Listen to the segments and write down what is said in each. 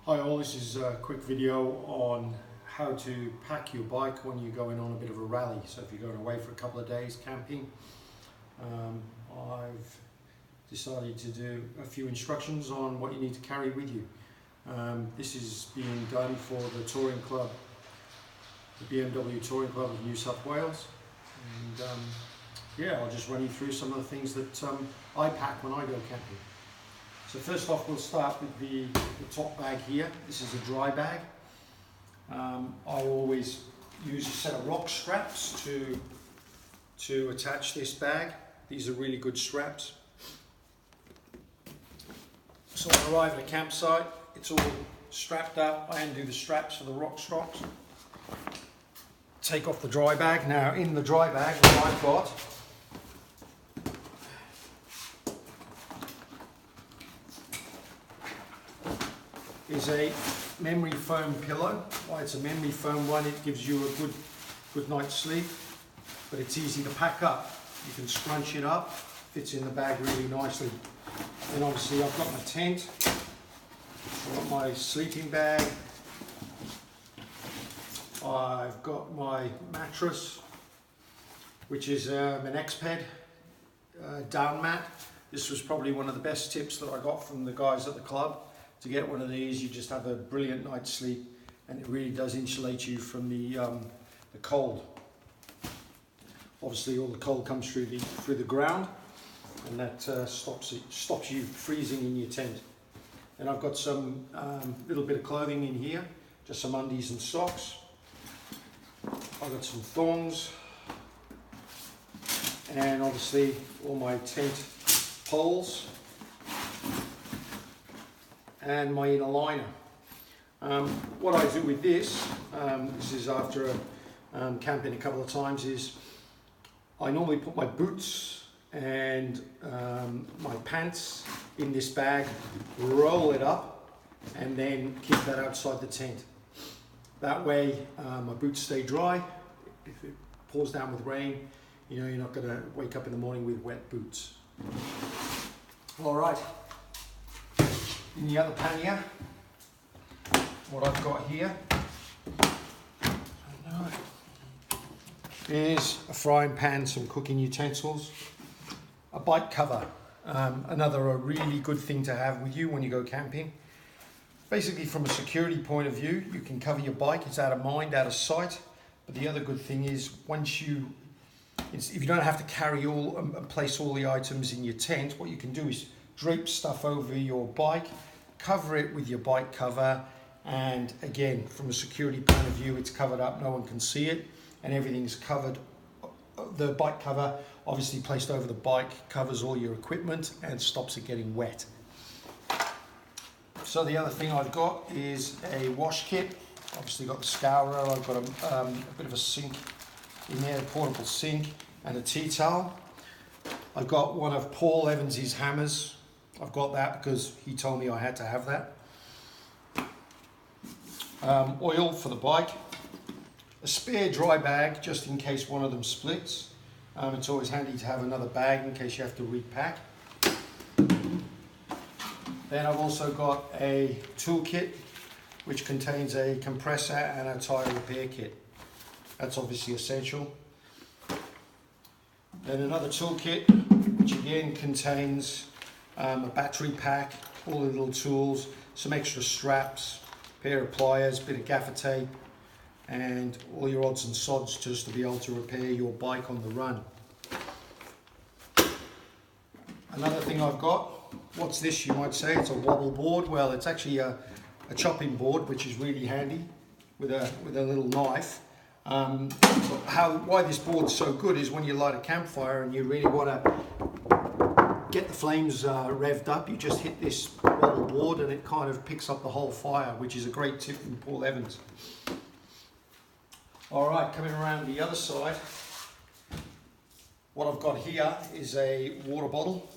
Hi all, this is a quick video on how to pack your bike when you're going on a bit of a rally. So if you're going away for a couple of days camping, I've decided to do a few instructions on what you need to carry with you. This is being done for the touring club, the BMW Touring Club of New South Wales. And yeah, I'll just run you through some of the things that I pack when I go camping. So first off, we'll start with the top bag here. This is a dry bag. I always use a set of rock straps to attach this bag. These are really good straps. So when I arrive at a campsite, it's all strapped up. I undo the straps for the rock straps. Take off the dry bag. Now in the dry bag, what I've got is a memory foam pillow. Why it's a memory foam one, it gives you a good night's sleep, but it's easy to pack up. You can scrunch it up, fits in the bag really nicely. And obviously I've got my tent, I've got my sleeping bag, I've got my mattress, which is an Exped down mat. This was probably one of the best tips that I got from the guys at the club. To get one of these, you just have a brilliant night's sleep, and it really does insulate you from the cold. Obviously, all the cold comes through the ground, and that stops you freezing in your tent. And I've got some little bit of clothing in here, just some undies and socks. I've got some thongs, and obviously all my tent poles, and my inner liner. What I do with this, this is after camping a couple of times, is I normally put my boots and my pants in this bag, roll it up, and then keep that outside the tent. That way my boots stay dry. If it pours down with rain, you know you're not going to wake up in the morning with wet boots. All right. In the other pannier, what I've got here is a frying pan, some cooking utensils, a bike cover, another really good thing to have with you when you go camping. Basically, from a security point of view, you can cover your bike, it's out of mind, out of sight. But the other good thing is, if you don't have to carry all and place all the items in your tent, what you can do is drape stuff over your bike, cover it with your bike cover, and again, from a security point of view, it's covered up, no one can see it, and everything's covered. The bike cover, obviously placed over the bike, covers all your equipment and stops it getting wet. So the other thing I've got is a wash kit. Obviously got the scourer, I've got a bit of a sink in there, a portable sink, and a tea towel. I've got one of Paul Evans's hammers. I've got that because he told me I had to have that. Oil for the bike. A spare dry bag just in case one of them splits. It's always handy to have another bag in case you have to repack. Then I've also got a toolkit which contains a compressor and a tyre repair kit. That's obviously essential. Then another toolkit which again contains a battery pack, all the little tools, some extra straps, pair of pliers, bit of gaffer tape, and all your odds and sods just to be able to repair your bike on the run. Another thing I've got, what's this you might say? It's a wobble board. Well, it's actually a chopping board, which is really handy with a little knife. Why this board's so good is when you light a campfire and you really want to get the flames revved up, you just hit this wobble board and it kind of picks up the whole fire, which is a great tip from Paul Evans. All right, coming around the other side, what I've got here is a water bottle.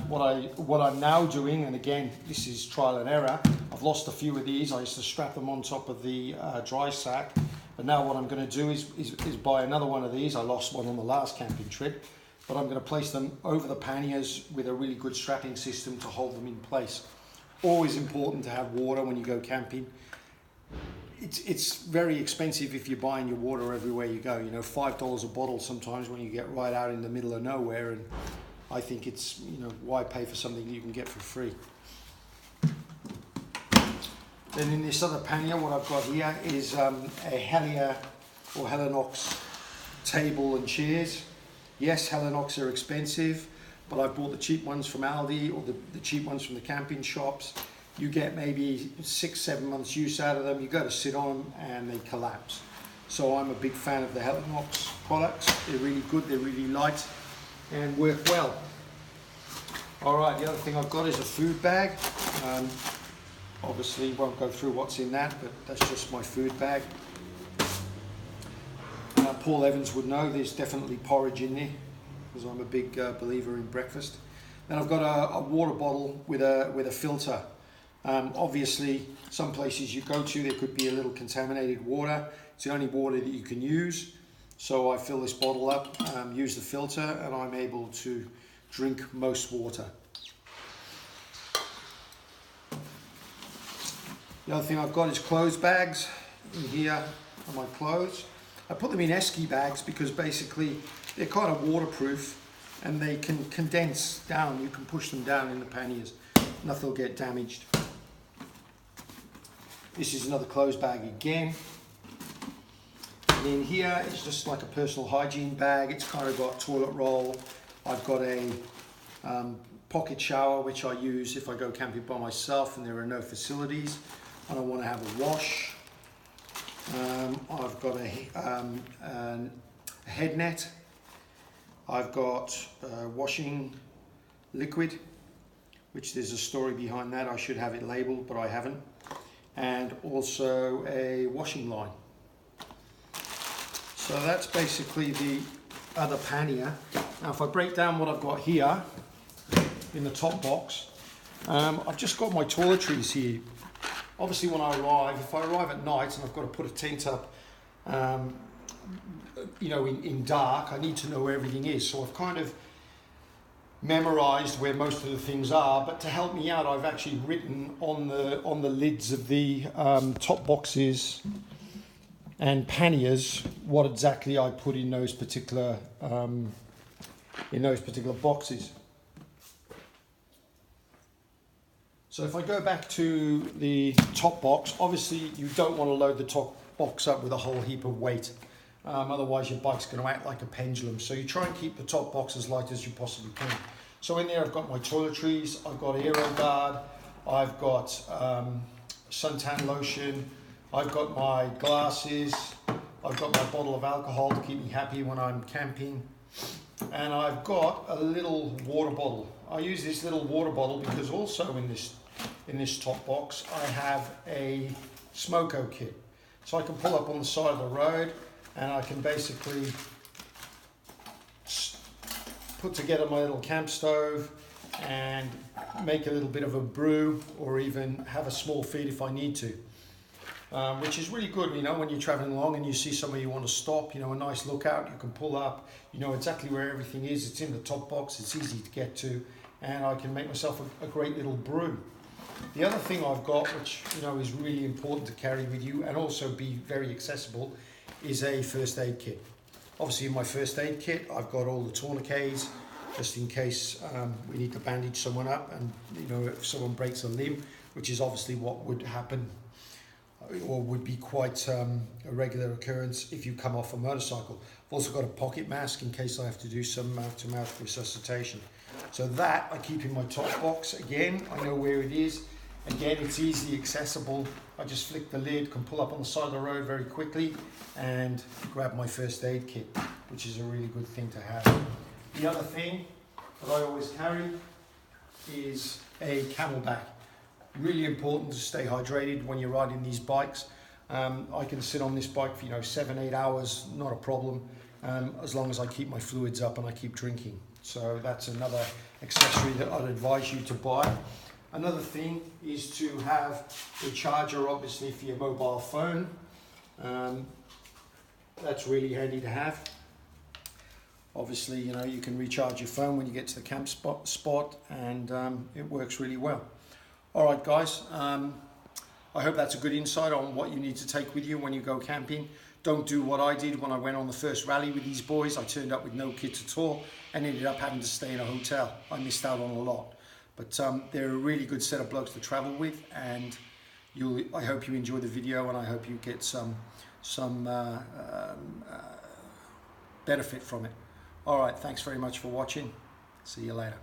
What I'm now doing, and again, this is trial and error, I've lost a few of these. I used to strap them on top of the dry sack, but now what I'm going to do is buy another one of these. I lost one on the last camping trip, but I'm going to place them over the panniers with a really good strapping system to hold them in place. always important to have water when you go camping. It's very expensive if you're buying your water everywhere you go. You know, $5 a bottle sometimes when you get right out in the middle of nowhere, and I think it's, you know, why pay for something you can get for free. Then in this other pannier, what I've got here is a Helier or Helinox table and chairs. Yes, Helinox are expensive, but I bought the cheap ones from Aldi or the cheap ones from the camping shops. You get maybe 6-7 months use out of them. You go to sit on them and they collapse. So I'm a big fan of the Helinox products. They're really good, they're really light and work well. All right, the other thing I've got is a food bag. Obviously won't go through what's in that, but that's just my food bag. Paul Evans would know there's definitely porridge in there, because I'm a big believer in breakfast. Then I've got a water bottle with a filter. Obviously, some places you go to, there could be a little contaminated water. It's the only water that you can use. So I fill this bottle up, use the filter, and I'm able to drink most water. The other thing I've got is clothes bags. In here are my clothes. I put them in esky bags because basically they're kind of waterproof and they can condense down. You can push them down in the panniers. Nothing will get damaged. This is another clothes bag again. And in here it's just like a personal hygiene bag. It's kind of got toilet roll. I've got a pocket shower which I use if I go camping by myself and there are no facilities. I don't want to have a wash. I've got a head net. I've got washing liquid, which there's a story behind that. I should have it labeled, but I haven't. And also a washing line. So that's basically the other pannier. Now if I break down what I've got here in the top box, I've just got my toiletries here. Obviously when I arrive, if I arrive at night and I've got to put a tent up, you know, in dark, I need to know where everything is. So I've kind of memorized where most of the things are, but to help me out, I've actually written on the lids of the top boxes and panniers what exactly I put in those particular boxes. So if I go back to the top box, obviously you don't want to load the top box up with a whole heap of weight. Otherwise your bike's going to act like a pendulum. So you try and keep the top box as light as you possibly can. So in there I've got my toiletries, I've got AeroGuard, I've got suntan lotion, I've got my glasses, I've got my bottle of alcohol to keep me happy when I'm camping, and I've got a little water bottle. I use this little water bottle because also in this top box I have a smoko kit. So I can pull up on the side of the road and I can basically put together my little camp stove and make a little bit of a brew, or even have a small feed if I need to. Which is really good, you know, when you're traveling along and you see somewhere you want to stop, you know, a nice lookout, you can pull up, you know exactly where everything is, it's in the top box, it's easy to get to, and I can make myself a great little brew. The other thing I've got, which, you know, is really important to carry with you and also be very accessible, is a first aid kit. Obviously in my first aid kit, I've got all the tourniquets, just in case we need to bandage someone up, and, you know, if someone breaks a limb, which is obviously what would happen or would be quite a regular occurrence if you come off a motorcycle. I've also got a pocket mask in case I have to do some mouth-to-mouth resuscitation. So that I keep in my top box. Again, I know where it is. Again, it's easily accessible. I just flick the lid, can pull up on the side of the road very quickly and grab my first aid kit, which is a really good thing to have. The other thing that I always carry is a camelback. Really important to stay hydrated when you're riding these bikes. I can sit on this bike for 7-8 hours, not a problem, as long as I keep my fluids up and I keep drinking. So that's another accessory that I'd advise you to buy. Another thing is to have a charger, obviously, for your mobile phone. That's really handy to have. Obviously, you can recharge your phone when you get to the camp spot and it works really well. All right, guys. I hope that's a good insight on what you need to take with you when you go camping. Don't do what I did when I went on the first rally with these boys. I turned up with no kit at all and ended up having to stay in a hotel. I missed out on a lot. But they're a really good set of blokes to travel with, and I hope you enjoy the video, and I hope you get some benefit from it. All right, thanks very much for watching. See you later.